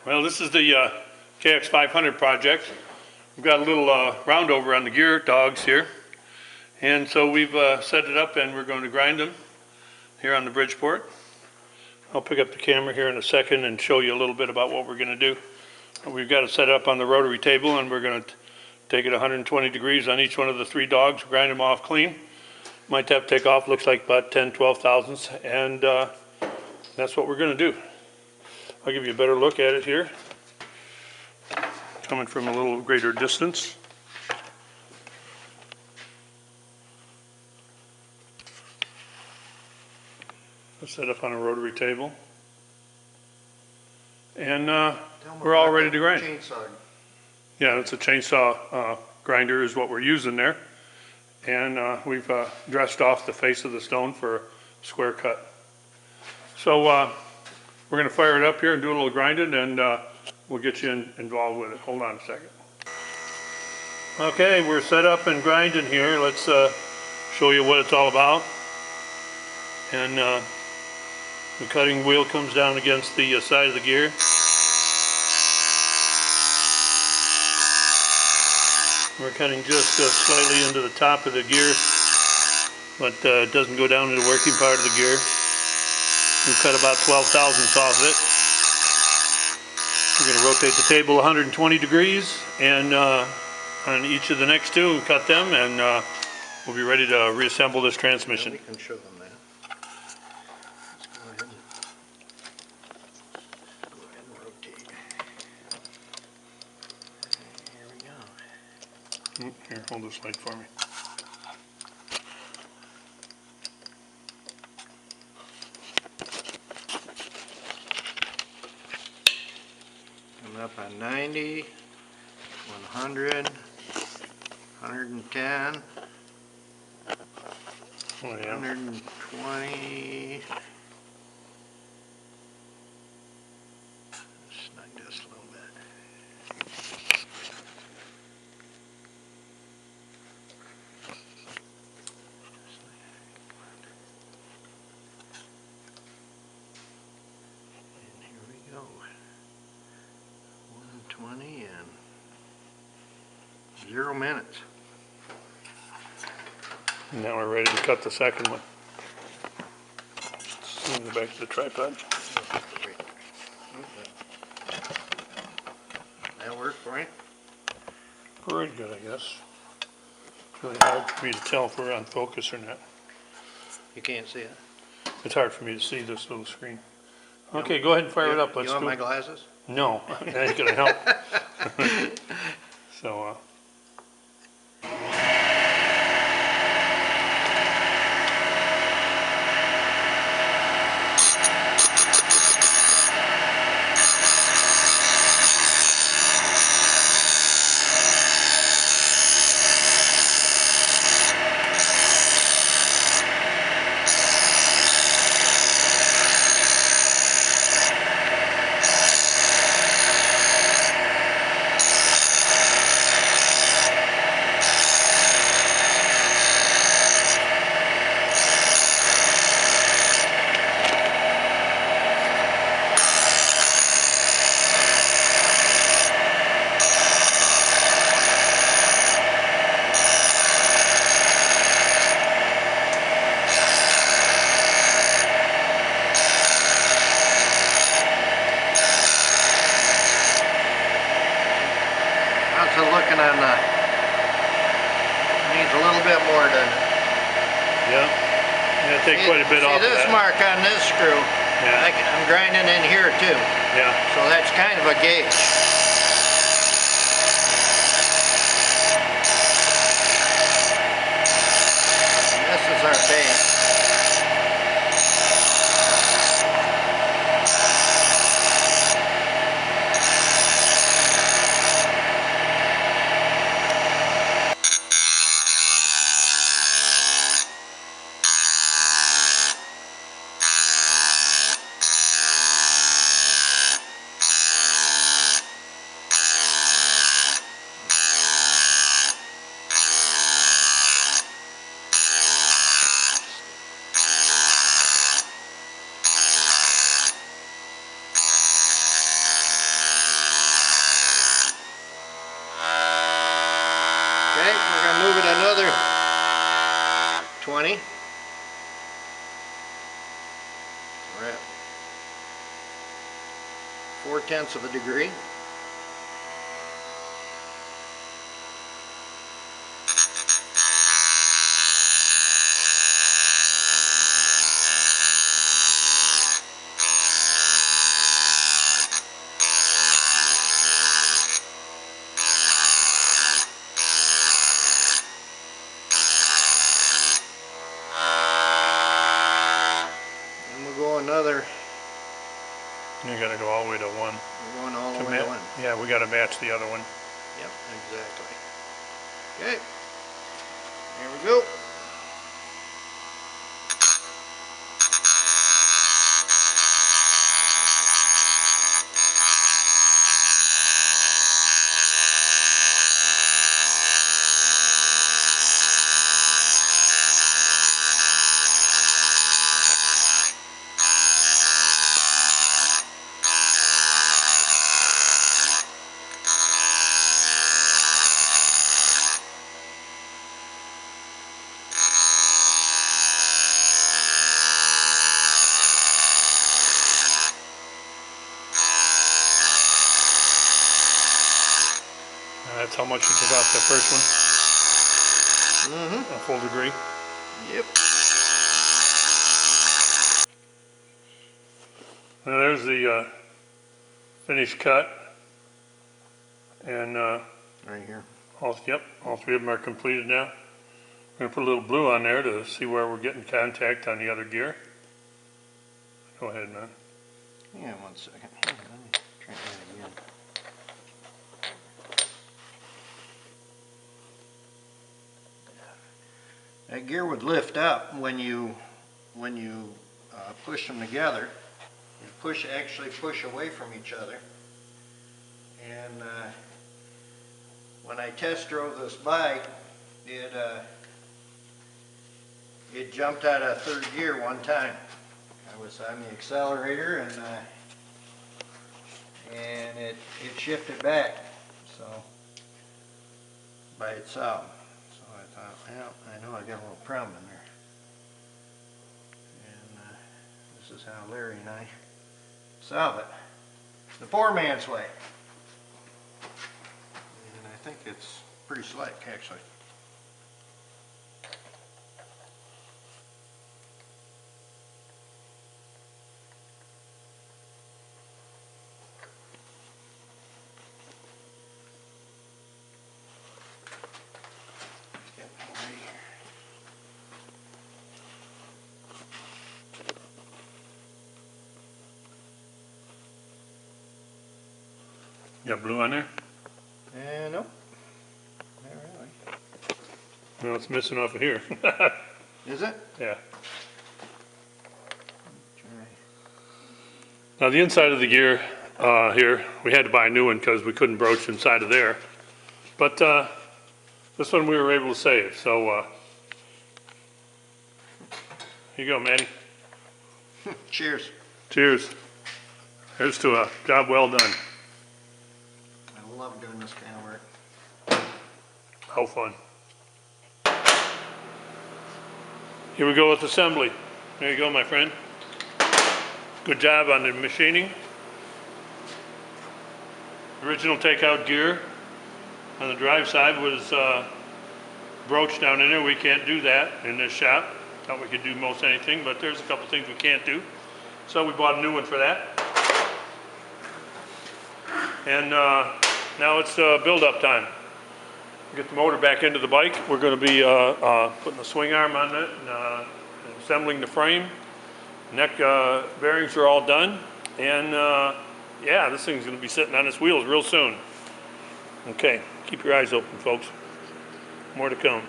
Well, this is the KX500 project. We've got a little roundover on the gear dogs here. And so we've set it up and we're going to grind them here on the Bridgeport. I'll pick up the camera here in a second and show you a little bit about what we're going to do. We've got it set up on the rotary table and we're going to take it 120 degrees on each one of the 3 dogs, grind them off clean. Might have to take off, looks like about 10, 12 thousandths, and that's what we're going to do. I'll give you a better look at it here, coming from a little greater distance. I'll set up on a rotary table. And we're all ready to grind. Chainsaw. Yeah, it's a chainsaw grinder is what we're using there. And we've dressed off the face of the stone for a square cut. So we're going to fire it up here and do a little grinding, and we'll get you involved with it. Hold on a second. Okay, we're set up and grinding here. Let's show you what it's all about. And the cutting wheel comes down against the side of the gear. We're cutting just slightly into the top of the gear, but it doesn't go down to the working part of the gear. We cut about 12 thousandths off of it. We're going to rotate the table 120 degrees, and on each of the next 2, we'll cut them, and we'll be ready to reassemble this transmission. Yeah, we can show them that. Let's go ahead and rotate. Here we go. Here, hold this light for me. Coming up on 90, 100, 110, Oh, yeah. 120. Snug this a little bit. And here we go. 120 and 0 minutes. And now we're ready to cut the second one. Swing it back to the tripod. That work for you? Pretty good, I guess. It's really hard for me to tell if we're on focus or not. You can't see it? It's hard for me to see this little screen. Okay, go ahead and fire it up. Let's You want do my it. glasses? No, that ain't gonna help. So, Also looking on the, needs a little bit more, doesn't it? yeah. Yeah, take quite a bit off of See this that. mark on this screw, Yeah. I'm grinding in here too, Yeah. so that's kind of a gauge. And this is our base. We're at 4/10 of a degree. And we'll go another, You gotta go all the way to 1. we're going all the way to 1. Yeah, we gotta match the other one. Yep, exactly. Okay, here we go. That's how much you took off the first one? Mm-hmm. A full degree. Yep. Now there's the finished cut. And Right here. all 3 of them are completed now. I'm gonna put a little blue on there to see where we're getting contact on the other gear. Go ahead, man. Yeah, 1 second. Let me try that again. That gear would lift up when you push them together. You actually push away from each other. And when I test drove this bike, it jumped out of 3rd gear one time. I was on the accelerator and it shifted back, so by itself. So I thought, well, I know I got a little problem in there. And this is how Larry and I solve it. The poor man's way. And I think it's pretty slick, actually. You got blue on there? Nope. Not really. No, it's missing off of here. Is it? Yeah. Try. Now the inside of the gear here, we had to buy a new one because we couldn't broach inside of there. But this one we were able to save. So here you go, Manny. Cheers. Cheers. Here's to a job well done. I love doing this kind of work. How fun. Here we go with assembly. There you go, my friend. Good job on the machining. Original takeout gear on the drive side was broached down in there. We can't do that in this shop. Thought we could do most anything, but there's a couple things we can't do. So we bought a new one for that. And now it's build-up time. Get the motor back into the bike. We're going to be putting the swing arm on it and assembling the frame. Neck bearings are all done. And yeah, this thing's going to be sitting on its wheels real soon. Okay, keep your eyes open, folks. More to come.